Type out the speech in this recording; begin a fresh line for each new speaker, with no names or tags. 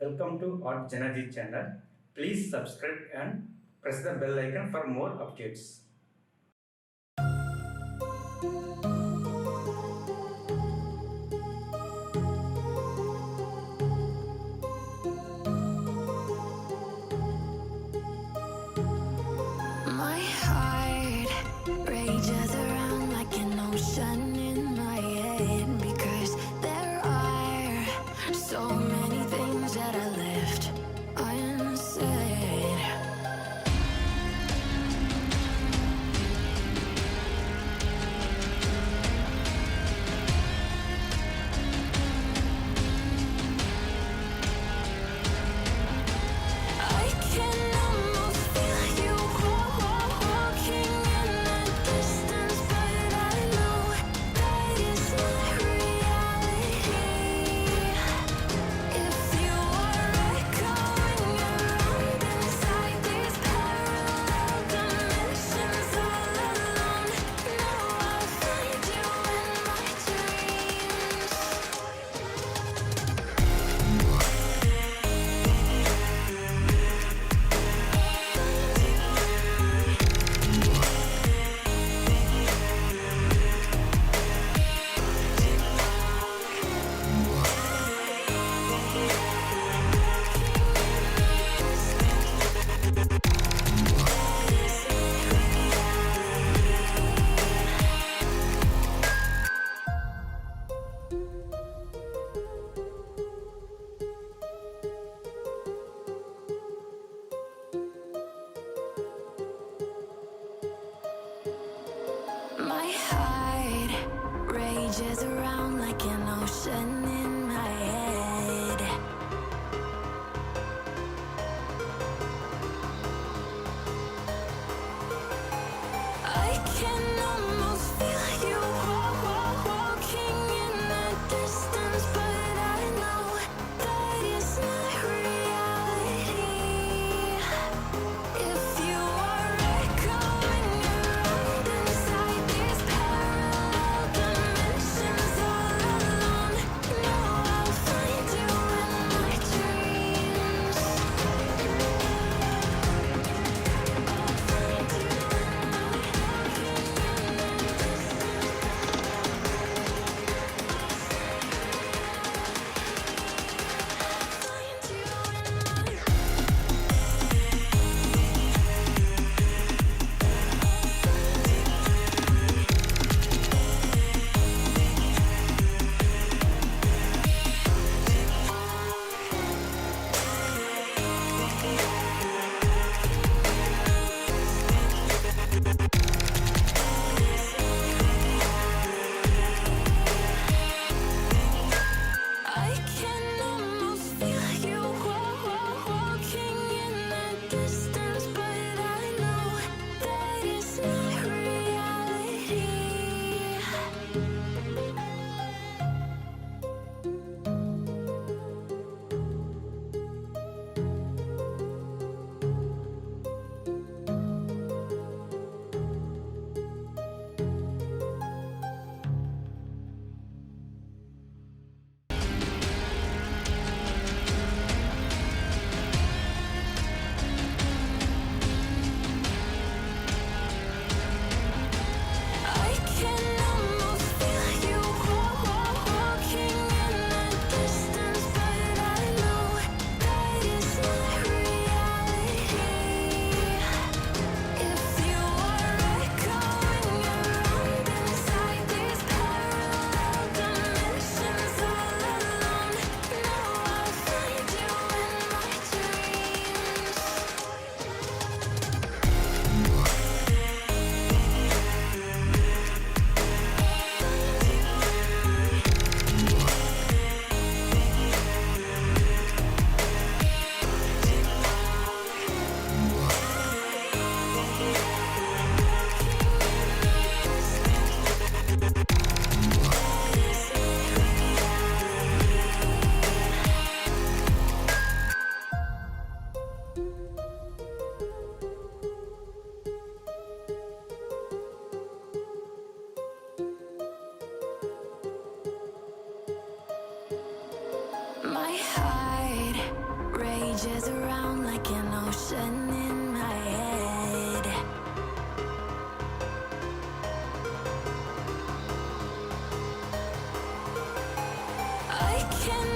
Welcome to JanaG channel. Please subscribe and press the bell icon for more updates.
My heart rages around like an ocean in my head, because there are so many things that I left unsaid. I can almost feel you walking in the distance, but I know that is not reality. If you are echoing around inside these parallel dimensions all alone, now I'll find you in my dreams. My heart rages around like an ocean in my head. I can almost feel you walking in the distance, but I know that it's not reality. If you are echoing around inside these parallel dimensions all alone, now I'll find rages around like an ocean in my head. I can